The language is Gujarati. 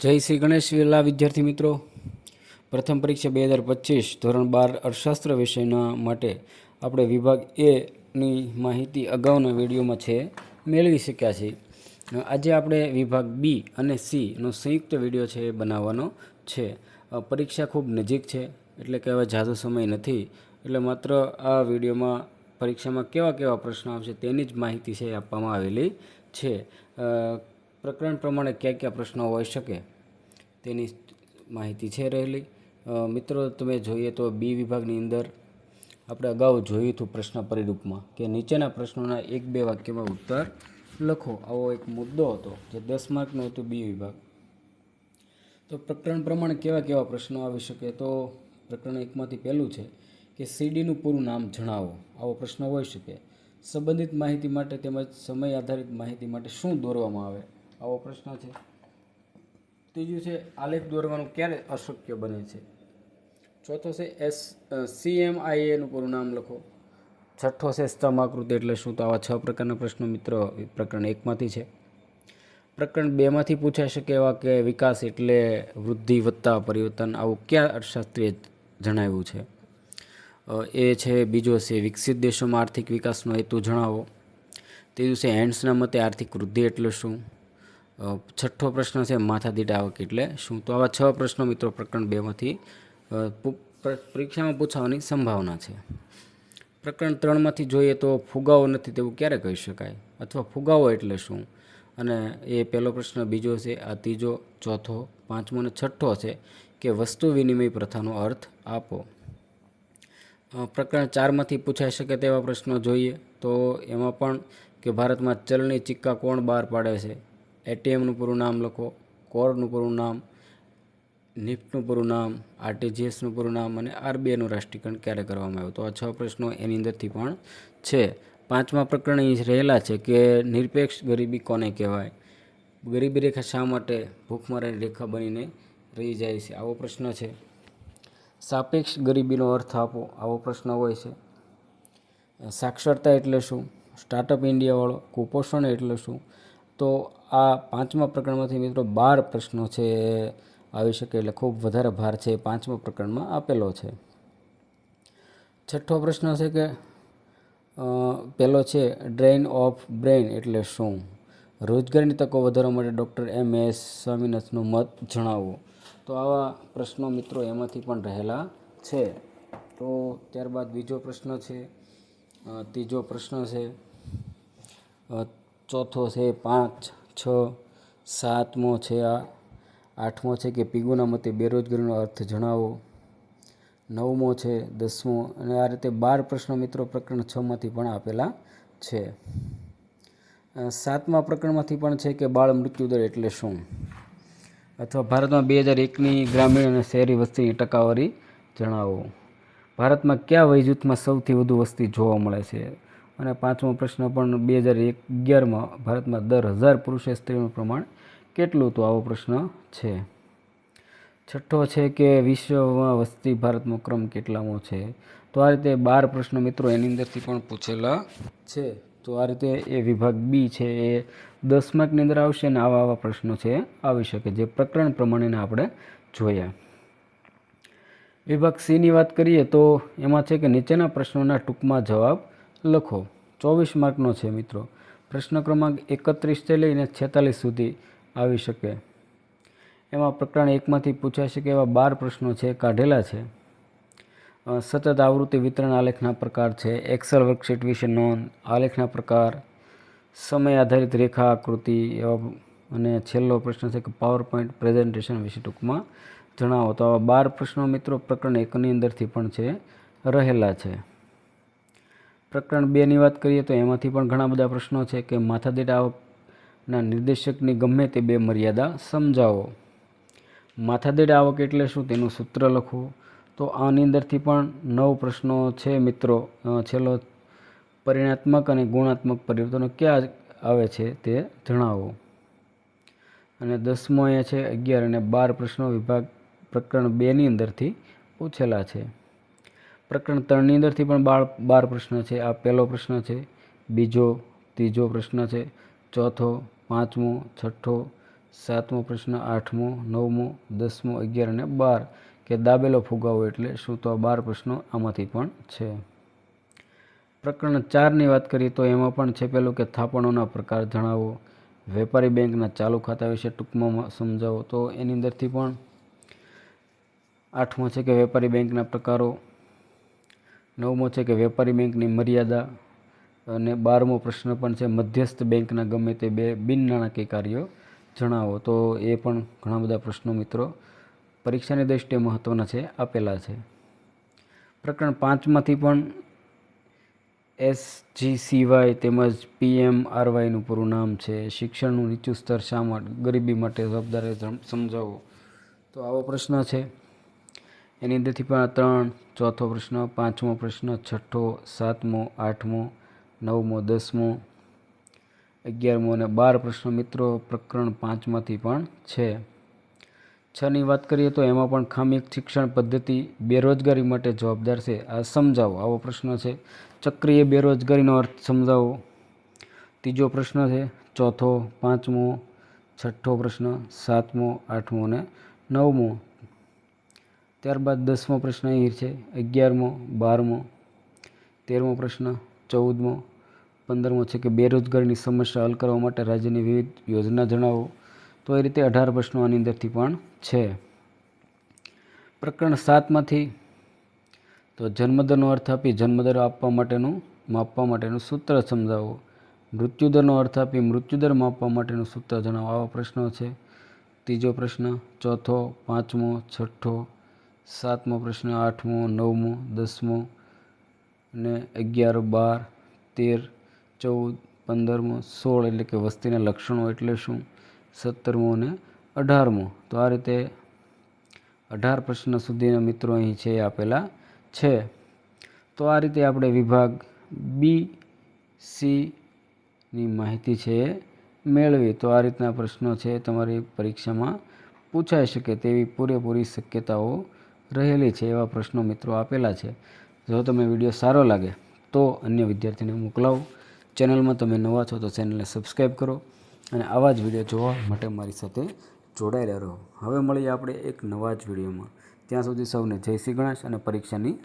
જય શ્રી ગણેશ વેલા વિદ્યાર્થી મિત્રો, પ્રથમ પરીક્ષા 2025 ધોરણ 12 અર્થશાસ્ત્ર વિષયના માટે આપણે વિભાગ એની માહિતી અગાઉના વિડીયોમાં છે મેળવી શક્યા છીએ. આજે આપણે વિભાગ બી અને સીનો સંયુક્ત વિડીયો છે એ બનાવવાનો છે. પરીક્ષા ખૂબ નજીક છે એટલે કે હવે ઝાઝો સમય નથી, એટલે માત્ર આ વિડીયોમાં પરીક્ષામાં કેવા કેવા પ્રશ્નો આવશે તેની જ માહિતી છે આપવામાં આવેલી છે. પ્રકરણ પ્રમાણે કયા કયા પ્રશ્નો હોઈ શકે તેની માહિતી છે રહેલી. મિત્રો, તમે જોઈએ તો બી વિભાગની અંદર આપણે અગાઉ જોયું હતું પ્રશ્ન પરિરૂપમાં કે નીચેના પ્રશ્નોના 1-2 વાક્યમાં ઉત્તર લખો, આવો એક મુદ્દો હતો જે 10 માર્કનો હતું બી વિભાગ. તો પ્રકરણ પ્રમાણે કેવા કેવા પ્રશ્નો આવી શકે, તો પ્રકરણ 1માંથી પહેલું છે કે સીડીનું પૂરું નામ જણાવો, આવો પ્રશ્ન હોઈ શકે. સંબંધિત માહિતી માટે તેમજ સમય આધારિત માહિતી માટે શું દોરવામાં આવે, આવો પ્રશ્ન છે. ત્રીજું છે આલેખ દોરવાનું ક્યારે અશક્ય બને છે. ચોથો છે CMIAનું પૂરું નામ લખો. છઠ્ઠો છે સ્તંભ આકૃતિ એટલે શું. તો આવા 6 પ્રકારના પ્રશ્નો મિત્રો પ્રકરણ 1માંથી છે. પ્રકરણ 2માંથી પૂછાઈ શકે એવા કે વિકાસ એટલે વૃદ્ધિ વત્તા પરિવર્તન, આવું ક્યાં અર્થશાસ્ત્રીએ જણાવ્યું છે. એ છે. બીજો છે વિકસિત દેશોમાં આર્થિક વિકાસનો હેતુ જણાવો. ત્રીજું છે હેન્ડ્સના મતે આર્થિક વૃદ્ધિ એટલે શું. છઠ્ઠો પ્રશ્ન છે માથાદીઠ આવક એટલે શું. તો આવા 6 પ્રશ્નો મિત્રો પ્રકરણ 2માંથી પરીક્ષામાં પૂછવાની સંભાવના છે. પ્રકરણ 3માંથી જોઈએ તો ફુગાવો નથી તેવું ક્યારે કહી શકાય, અથવા ફુગાવો એટલે શું. અને એ પહેલો પ્રશ્ન. બીજો છે આ ત્રીજો, ચોથો, પાંચમો અને છઠ્ઠો છે કે વસ્તુ વિનિમય પ્રથાનો અર્થ આપો. પ્રકરણ 4માંથી પૂછાઈ શકે તેવા પ્રશ્નો જોઈએ તો એમાં પણ કે ભારતમાં ચલણી સિક્કા કોણ બહાર પાડે છે. ATMનું પૂરું નામ લખો, કોરનું પૂરું નામ, નિફ્ટનું પૂરું નામ, RTGSનું પૂરું નામ અને RBIનું રાષ્ટ્રીયકરણ ક્યારે કરવામાં આવ્યું. તો આ 6 પ્રશ્નો એની અંદરથી પણ છે. 5મા પ્રકરણ અહીં રહેલા છે કે નિરપેક્ષ ગરીબી કોને કહેવાય. ગરીબી રેખા શા માટે ભૂખમરાની રેખા બનીને રહી જાય છે, આવો પ્રશ્ન છે. સાપેક્ષ ગરીબીનો અર્થ આપો, આવો પ્રશ્ન હોય છે. સાક્ષરતા એટલે શું. સ્ટાર્ટઅપ ઇન્ડિયાવાળો. કુપોષણ એટલે શું. તો આ 5મા પ્રકરણમાંથી મિત્રો 12 પ્રશ્નો છે આવી શકે, એટલે ખૂબ વધારે ભાર છે 5મા પ્રકરણમાં આપેલો છે. છઠ્ઠો પ્રશ્ન છે કે પહેલો છે ડ્રેઇન ઓફ બ્રેઇન એટલે શું. રોજગારીની તકો વધારવા માટે ડૉક્ટર MS સ્વામિનાથનનો મત જણાવો. તો આવા પ્રશ્નો મિત્રો એમાંથી પણ રહેલા છે. તો ત્યારબાદ બીજો પ્રશ્ન છે, ત્રીજો પ્રશ્ન છે, ચોથો છે, 5, 6, 7મો છે, 8મો છે કે પીગુના મતે બેરોજગારીનો અર્થ જણાવો. 9મો છે, 10મો અને આ રીતે 12 પ્રશ્નો મિત્રો પ્રકરણ 6માંથી પણ આપેલા છે. 7મા પ્રકરણમાંથી પણ છે કે બાળ મૃત્યુદર એટલે શું, અથવા ભારતમાં 2001ની ગ્રામીણ અને શહેરી વસ્તીની ટકાવારી જણાવો. ભારતમાં કયા વયજૂથમાં સૌથી વધુ વસ્તી જોવા મળે છે. અને 5મો પ્રશ્ન પણ 2011માં ભારતમાં દર 1000 પુરુષ સ્ત્રીનું પ્રમાણ કેટલું, તો આવો પ્રશ્ન છે. છઠ્ઠો છે કે વિશ્વમાં વસ્તી ભારતનો ક્રમ કેટલામો છે. તો આ રીતે 12 પ્રશ્નો મિત્રો એની અંદરથી પણ પૂછેલા છે. તો આ રીતે એ વિભાગ બી છે એ 10 માર્કની અંદર આવશે અને આવા પ્રશ્નો છે આવી શકે જે પ્રકરણ પ્રમાણેના આપણે જોયા. વિભાગ સીની વાત કરીએ તો એમાં છે કે નીચેના પ્રશ્નોના ટૂંકમાં જવાબ લખો. 24 માર્કનો છે મિત્રો. પ્રશ્ન ક્રમાંક 31થી લઈને 46 સુધી આવી શકે. એમાં પ્રકરણ 1માંથી પૂછાઈ શકે એવા 12 પ્રશ્નો છે કાઢેલા છે. સતત આવૃત્તિ વિતરણ આલેખના પ્રકાર છે. એક્સેલ વર્કશીટ વિશે નોંધ. આલેખના પ્રકાર, સમય આધારિત રેખા આકૃતિ એવા. અને છેલ્લો પ્રશ્ન છે કે પાવર પોઈન્ટ પ્રેઝન્ટેશન વિશે ટૂંકમાં જણાવો. તો આવા 12 પ્રશ્નો મિત્રો પ્રકરણ 1ની અંદરથી પણ છે રહેલા છે. પ્રકરણ 2ની વાત કરીએ તો એમાંથી પણ ઘણા બધા પ્રશ્નો છે કે માથાદીઠ આવકના નિર્દેશકની ગમે તે 2 મર્યાદા સમજાવો. માથાદીઠ આવક એટલે શું તેનું સૂત્ર લખવું. તો આની અંદરથી પણ 9 પ્રશ્નો છે મિત્રો. છેલ્લો પરિણાત્મક અને ગુણાત્મક પરિવર્તનો ક્યાં આવે છે તે જણાવો. અને 10મો અહીંયા છે 11 અને 12 પ્રશ્નો વિભાગ પ્રકરણ 2ની અંદરથી પૂછેલા છે. પ્રકરણ 3ની અંદરથી પણ 12 પ્રશ્ન છે. આ પહેલો પ્રશ્ન છે, બીજો, ત્રીજો પ્રશ્ન છે, ચોથો, પાંચમો, છઠ્ઠો, 7મો પ્રશ્ન, 8મો, 9મો, 10મો, 11 અને 12 કે દાબેલો ફુગાવો એટલે શું? તો આ 12 પ્રશ્નો આમાંથી પણ છે. પ્રકરણ 4ની વાત કરીએ તો એમાં પણ છે પેલું કે થાપણોના પ્રકાર જણાવો, વેપારી બેંકના ચાલુ ખાતા વિશે ટૂંકમાં સમજાવો. તો એની અંદરથી પણ 8મો છે કે વેપારી બેંકના પ્રકારો, 9મો છે કે વેપારી બેંકની મર્યાદા અને 12મો પ્રશ્ન પણ છે મધ્યસ્થ બેંકના ગમે તે બે બિન નાણાકીય કાર્યો જણાવો. તો એ પણ ઘણા બધા પ્રશ્નો મિત્રો પરીક્ષાની દ્રષ્ટિએ મહત્ત્વના છે, આપેલા છે. પ્રકરણ 5માંથી પણ SGCY તેમજ PMRYનું પૂરું નામ છે. શિક્ષણનું નીચું સ્તર શા માટે? ગરીબી માટે જવાબદાર સમજાવો. તો આવો પ્રશ્ન છે. એની અંદરથી પણ 3, ચોથો પ્રશ્ન, 5મો પ્રશ્ન, 6ઠ્ઠો, 7મો, 8મો, 9મો, 10મો, 11મો અને 12 પ્રશ્નો મિત્રો પ્રકરણ 5માંથી પણ છે. 6ની વાત કરીએ તો એમાં પણ ખામીયુક્ત શિક્ષણ પદ્ધતિ બેરોજગારી માટે જવાબદાર છે, આ સમજાવો. આવો પ્રશ્ન છે. ચક્રીય બેરોજગારીનો અર્થ સમજાવો. ત્રીજો પ્રશ્ન છે. ચોથો, 5મો, 6ઠ્ઠો પ્રશ્ન, 7મો, 8મો અને 9મો. ત્યારબાદ 10મો પ્રશ્ન અહીં છે. 11મો, 12મો, 13મો પ્રશ્ન, 14મો, 15મો છે કે બેરોજગારીની સમસ્યા હલ કરવા માટે રાજ્યની વિવિધ યોજના જણાવો. તો એ રીતે 18 પ્રશ્નો આની અંદરથી પણ છે. પ્રકરણ 7માંથી તો જન્મદરનો અર્થ આપી જન્મદર માપવા માટેનું સૂત્ર સમજાવો. મૃત્યુદરનો અર્થ આપી મૃત્યુદર માપવા માટેનું સૂત્ર જણાવો. આવા પ્રશ્નો છે. ત્રીજો પ્રશ્ન, ચોથો, 5મો, 6ઠ્ઠો, 7મો પ્રશ્ન, 8મો, 9મો, 10મો અને 11, 12, 13, 14, 15મો, 16 એટલે કે વસ્તીના લક્ષણો એટલે શું? 17મો અને 18મો. તો આ રીતે 18 પ્રશ્ન સુધીના મિત્રો અહીં છે આપેલા છે. તો આ રીતે આપણે વિભાગ BCની માહિતી છે મેળવી. તો આ રીતના પ્રશ્નો છે તમારી પરીક્ષામાં પૂછાઈ શકે તેવી પૂરેપૂરી શક્યતાઓ રહેલી છે. એવા પ્રશ્નો મિત્રો આપેલા છે. જો તમને વિડીયો સારો લાગે તો અન્ય વિદ્યાર્થીને મોકલાવો. ચેનલમાં તમે નવા છો તો ચેનલને સબસ્ક્રાઈબ કરો અને આવા જ વિડીયો જોવા માટે મારી સાથે જોડાયેલા રહો. હવે મળીએ આપણે એક નવા જ વિડીયોમાં. ત્યાં સુધી સૌને જય શ્રી ગણેશ અને પરીક્ષાની